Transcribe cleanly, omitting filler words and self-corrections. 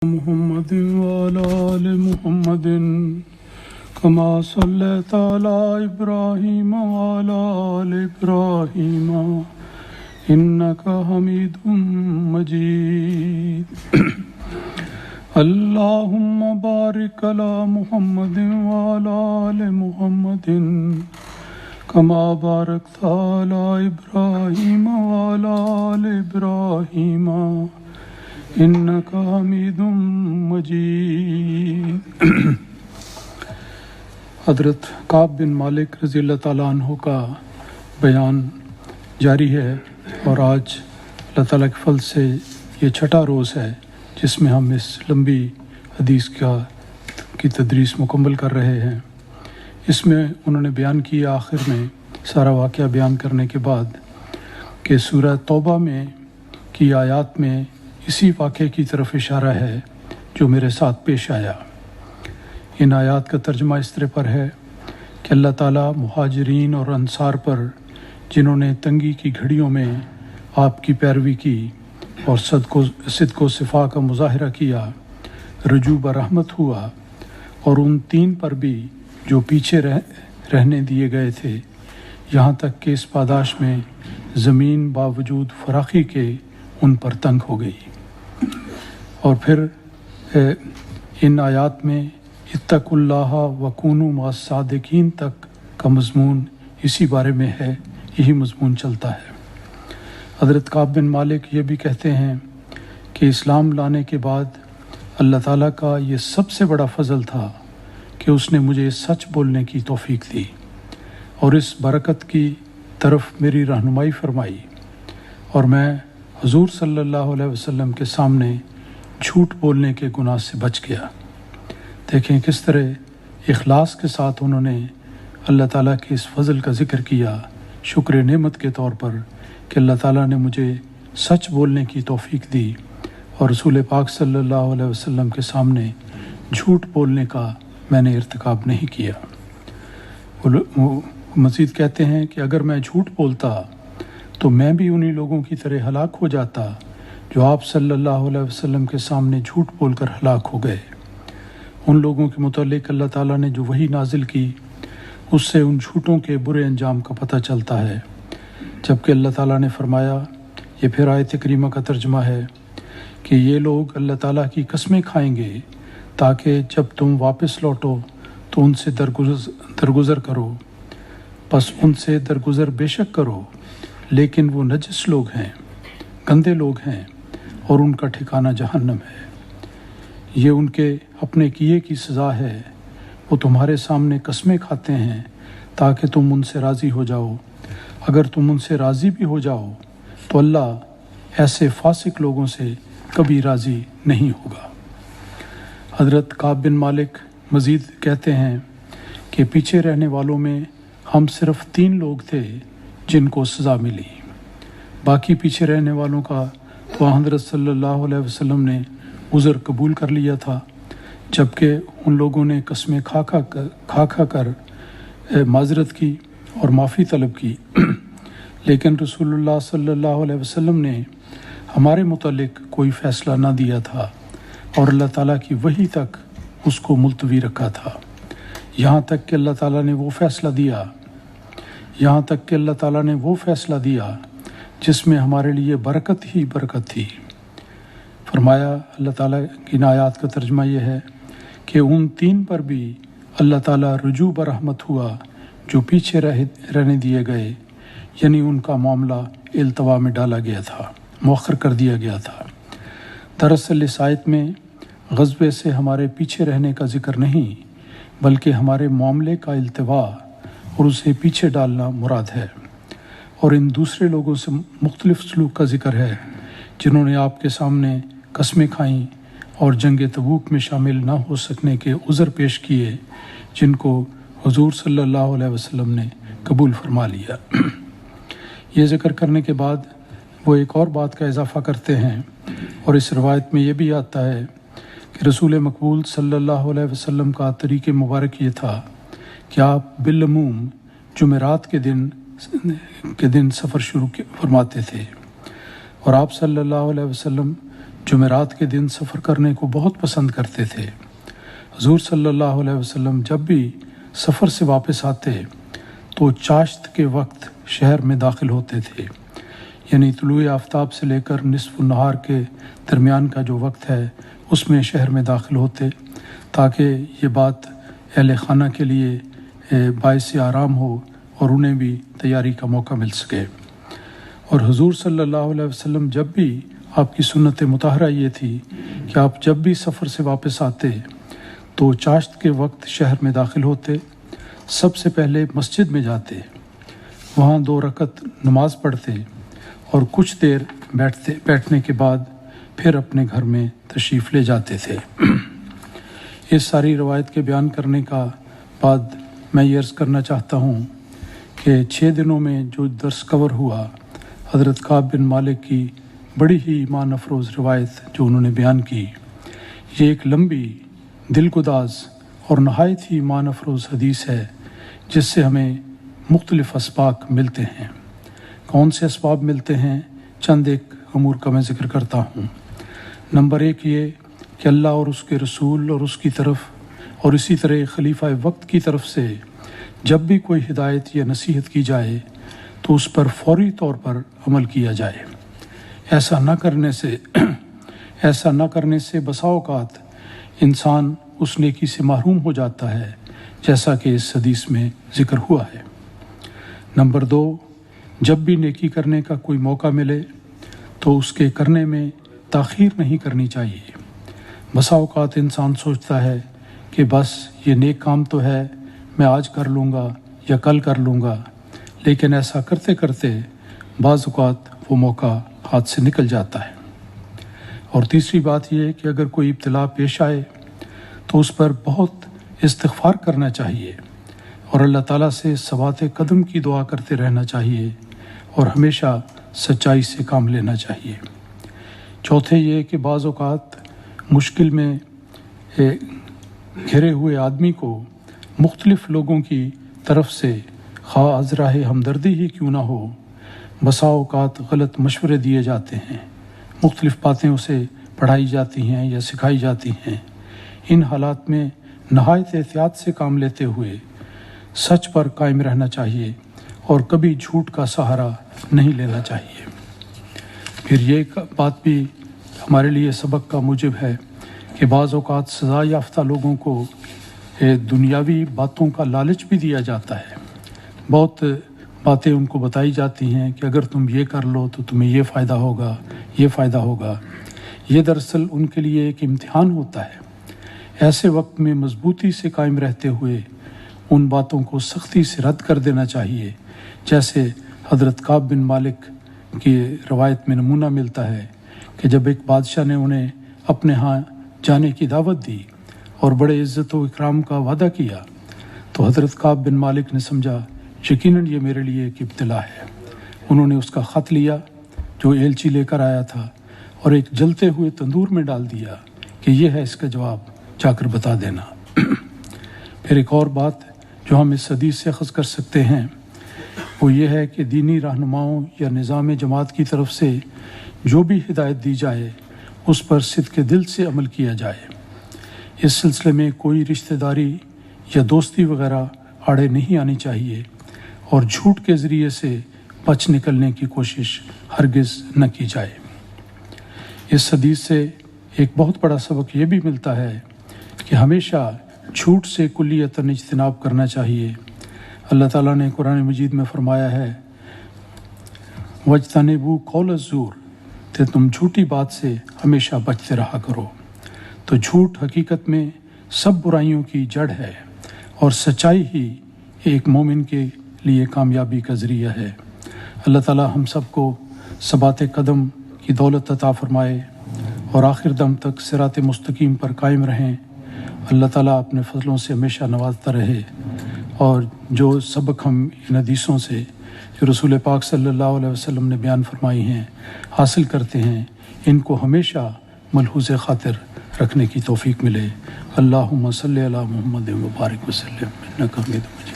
محمد وعلى آل محمد كما صليت على إبراهيم وعلى آل إبراهيم إنك حميد مجيد اللهم بارك على محمد وعلى آل محمد كما باركت على إبراهيم وعلى آل إبراهيم إنك حميد مجيد۔ حضرت کعب بن مالک رضی اللہ تعالیٰ عنہ کا بیان جاری ہے، اور آج اللہ تعالیٰ کے فضل سے یہ چھٹا روز ہے جس میں ہم اس لمبی حدیث کی تدریس مکمل کر رہے ہیں۔ اس میں انہوں نے بیان کیا آخر میں سارا واقعہ بیان کرنے کے بعد کہ سورہ توبہ میں کی آیات میں اسی واقعے کی طرف اشارہ ہے جو میرے ساتھ پیش آیا۔ ان آیات کا ترجمہ اس طرح پر ہے کہ اللہ تعالیٰ مہاجرین اور انصار پر جنہوں نے تنگی کی گھڑیوں میں آپ کی پیروی کی اور صدق و صفا کا مظاہرہ کیا، رجوع برحمت ہوا، اور ان تین پر بھی جو پیچھے رہنے دیے گئے تھے، یہاں تک کہ اس پاداش میں زمین باوجود فراخی کے ان پر تنگ ہو گئی۔ اور پھر ان آیات میں اتقوا اللہ وکونوا مع الصادقین تک کا مضمون اسی بارے میں ہے، یہی مضمون چلتا ہے۔ حضرت کعب بن مالک یہ بھی کہتے ہیں کہ اسلام لانے کے بعد اللہ تعالیٰ کا یہ سب سے بڑا فضل تھا کہ اس نے مجھے سچ بولنے کی توفیق دی اور اس برکت کی طرف میری رہنمائی فرمائی، اور میں حضور صلی اللہ علیہ وسلم کے سامنے جھوٹ بولنے کے گناہ سے بچ گیا۔ دیکھیں کس طرح اخلاص کے ساتھ انہوں نے اللہ تعالیٰ کے اس فضل کا ذکر کیا، شکر نعمت کے طور پر کہ اللہ تعالیٰ نے مجھے سچ بولنے کی توفیق دی اور رسول پاک صلی اللہ علیہ وسلم کے سامنے جھوٹ بولنے کا میں نے ارتکاب نہیں کیا۔ وہ مزید کہتے ہیں کہ اگر میں جھوٹ بولتا تو میں بھی انہی لوگوں کی طرح ہلاک ہو جاتا جو آپ صلی اللہ علیہ وسلم کے سامنے جھوٹ بول کر ہلاک ہو گئے۔ ان لوگوں کے متعلق اللہ تعالیٰ نے جو وحی نازل کی اس سے ان جھوٹوں کے برے انجام کا پتہ چلتا ہے، جبکہ اللہ تعالیٰ نے فرمایا، یہ پھر آیت کریمہ کا ترجمہ ہے کہ یہ لوگ اللہ تعالیٰ کی قسمیں کھائیں گے تاکہ جب تم واپس لوٹو تو ان سے درگزر کرو، پس ان سے درگزر بے شک کرو، لیکن وہ نجس لوگ ہیں، گندے لوگ ہیں، اور ان کا ٹھکانہ جہنم ہے۔ یہ ان کے اپنے کیے کی سزا ہے، وہ تمہارے سامنے قسمیں کھاتے ہیں تاکہ تم ان سے راضی ہو جاؤ، اگر تم ان سے راضی بھی ہو جاؤ تو اللہ ایسے فاسق لوگوں سے کبھی راضی نہیں ہوگا۔ حضرت کعب بن مالک مزید کہتے ہیں کہ پیچھے رہنے والوں میں ہم صرف 3 لوگ تھے جن کو سزا ملی، باقی پیچھے رہنے والوں کا تو حضرت صلی اللہ علیہ وسلم نے عذر قبول کر لیا تھا، جبکہ ان لوگوں نے قسمیں کھا کر معذرت کی اور معافی طلب کی، لیکن رسول اللہ صلی اللہ علیہ وسلم نے ہمارے متعلق کوئی فیصلہ نہ دیا تھا اور اللہ تعالیٰ کی وحی تک اس کو ملتوی رکھا تھا، یہاں تک کہ اللہ تعالیٰ نے وہ فیصلہ دیا جس میں ہمارے لیے برکت ہی برکت تھی۔ فرمایا اللہ تعالیٰ کی آیات کا ترجمہ یہ ہے کہ ان 3 پر بھی اللہ تعالیٰ رجوع برحمت ہوا جو پیچھے رہنے دیے گئے، یعنی ان کا معاملہ التوا میں ڈالا گیا تھا، مؤخر کر دیا گیا تھا۔ دراصل اس آیت میں غزوے سے ہمارے پیچھے رہنے کا ذکر نہیں بلکہ ہمارے معاملے کا التوا اور اسے پیچھے ڈالنا مراد ہے، اور ان دوسرے لوگوں سے مختلف سلوک کا ذکر ہے جنہوں نے آپ کے سامنے قسمیں کھائیں اور جنگ تبوک میں شامل نہ ہو سکنے کے عذر پیش کیے، جن کو حضور صلی اللہ علیہ وسلم نے قبول فرما لیا۔ یہ ذکر کرنے کے بعد وہ ایک اور بات کا اضافہ کرتے ہیں، اور اس روایت میں یہ بھی آتا ہے کہ رسول مقبول صلی اللہ علیہ وسلم کا طریق مبارک یہ تھا کہ آپ بالعموم جمعرات کے دن سفر شروع فرماتے تھے، اور آپ صلی اللہ علیہ وسلم جمعرات کے دن سفر کرنے کو بہت پسند کرتے تھے۔ حضور صلی اللہ علیہ وسلم جب بھی سفر سے واپس آتے تو چاشت کے وقت شہر میں داخل ہوتے تھے، یعنی طلوع آفتاب سے لے کر نصف النہار کے درمیان کا جو وقت ہے اس میں شہر میں داخل ہوتے، تاکہ یہ بات اہل خانہ کے لیے باعث آرام ہو اور انہیں بھی تیاری کا موقع مل سکے۔ اور حضور صلی اللہ علیہ وسلم جب بھی آپ کی سنت مطہرہ یہ تھی کہ آپ جب بھی سفر سے واپس آتے تو چاشت کے وقت شہر میں داخل ہوتے، سب سے پہلے مسجد میں جاتے، وہاں 2 رکعت نماز پڑھتے اور کچھ دیر بیٹھنے کے بعد پھر اپنے گھر میں تشریف لے جاتے تھے۔ اس ساری روایت کے بیان کرنے کا بعد میں یہ عرض کرنا چاہتا ہوں کہ 6 دنوں میں جو درس کور ہوا، حضرت کعب بن مالک کی بڑی ہی ایمان افروز روایت جو انہوں نے بیان کی، یہ ایک لمبی، دل گداز اور نہایت ہی ایمان افروز حدیث ہے جس سے ہمیں مختلف اسباق ملتے ہیں۔ کون سے اسباب ملتے ہیں؟ چند ایک امور کا میں ذکر کرتا ہوں۔ نمبر 1 یہ کہ اللہ اور اس کے رسول اور اس کی طرف اور اسی طرح خلیفہ وقت کی طرف سے جب بھی کوئی ہدایت یا نصیحت کی جائے تو اس پر فوری طور پر عمل کیا جائے۔ ایسا نہ کرنے سے بسا اوقات انسان اس نیکی سے محروم ہو جاتا ہے، جیسا کہ اس حدیث میں ذکر ہوا ہے۔ نمبر 2، جب بھی نیکی کرنے کا کوئی موقع ملے تو اس کے کرنے میں تاخیر نہیں کرنی چاہیے۔ بسا اوقات انسان سوچتا ہے کہ بس یہ نیک کام تو ہے، میں آج کر لوں گا یا کل کر لوں گا، لیکن ایسا کرتے کرتے بعض اوقات وہ موقع ہاتھ سے نکل جاتا ہے۔ اور تیسری بات یہ ہے کہ اگر کوئی ابتلا پیش آئے تو اس پر بہت استغفار کرنا چاہیے اور اللہ تعالیٰ سے ثبات قدم کی دعا کرتے رہنا چاہیے اور ہمیشہ سچائی سے کام لینا چاہیے۔ چوتھے یہ کہ بعض اوقات مشکل میں گھرے ہوئے آدمی کو مختلف لوگوں کی طرف سے خواہ از راہ ہمدردی ہی کیوں نہ ہو، بسا اوقات غلط مشورے دیے جاتے ہیں، مختلف باتیں اسے پڑھائی جاتی ہیں یا سکھائی جاتی ہیں۔ ان حالات میں نہایت احتیاط سے کام لیتے ہوئے سچ پر قائم رہنا چاہیے اور کبھی جھوٹ کا سہارا نہیں لینا چاہیے۔ پھر یہ بات بھی ہمارے لیے سبق کا موجب ہے کہ بعض اوقات سزا یافتہ لوگوں کو دنیاوی باتوں کا لالچ بھی دیا جاتا ہے۔ بہت باتیں ان کو بتائی جاتی ہیں کہ اگر تم یہ کر لو تو تمہیں یہ فائدہ ہوگا، یہ فائدہ ہوگا۔ یہ دراصل ان کے لیے ایک امتحان ہوتا ہے۔ ایسے وقت میں مضبوطی سے قائم رہتے ہوئے ان باتوں کو سختی سے رد کر دینا چاہیے، جیسے حضرت کعب بن مالک کی روایت میں نمونہ ملتا ہے کہ جب ایک بادشاہ نے انہیں اپنے ہاں جانے کی دعوت دی اور بڑے عزت و اکرام کا وعدہ کیا تو حضرت کعب بن مالک نے سمجھا یقیناً یہ میرے لیے ایک ابتلا ہے۔ انہوں نے اس کا خط لیا جو ایلچی لے کر آیا تھا اور ایک جلتے ہوئے تندور میں ڈال دیا کہ یہ ہے اس کا جواب، جا کر بتا دینا۔ پھر ایک اور بات جو ہم اس حدیث سے اخذ کر سکتے ہیں وہ یہ ہے کہ دینی رہنماؤں یا نظام جماعت کی طرف سے جو بھی ہدایت دی جائے اس پر صدق دل سے عمل کیا جائے۔ اس سلسلے میں کوئی رشتہ داری یا دوستی وغیرہ آڑے نہیں آنی چاہیے اور جھوٹ کے ذریعے سے بچ نکلنے کی کوشش ہرگز نہ کی جائے۔ اس حدیث سے ایک بہت بڑا سبق یہ بھی ملتا ہے کہ ہمیشہ جھوٹ سے کلیتاً اجتناب کرنا چاہیے۔ اللہ تعالیٰ نے قرآن مجید میں فرمایا ہے وَاجْتَنِبُوا قَوْلَ الزُّورِ، کہ تم جھوٹی بات سے ہمیشہ بچتے رہا کرو۔ تو جھوٹ حقیقت میں سب برائیوں کی جڑ ہے اور سچائی ہی ایک مومن کے لیے کامیابی کا ذریعہ ہے۔ اللہ تعالیٰ ہم سب کو ثبات قدم کی دولت عطا فرمائے اور آخر دم تک صراط مستقیم پر قائم رہیں۔ اللہ تعالیٰ اپنے فضلوں سے ہمیشہ نوازتا رہے اور جو سبق ہم ان حدیثوں سے جو رسول پاک صلی اللہ علیہ وسلم نے بیان فرمائی ہیں حاصل کرتے ہیں، ان کو ہمیشہ ملحوظ خاطر رکھنے کی توفیق ملے۔ اللہم صلی علی محمد و بارک وسلم انک حمید مجید۔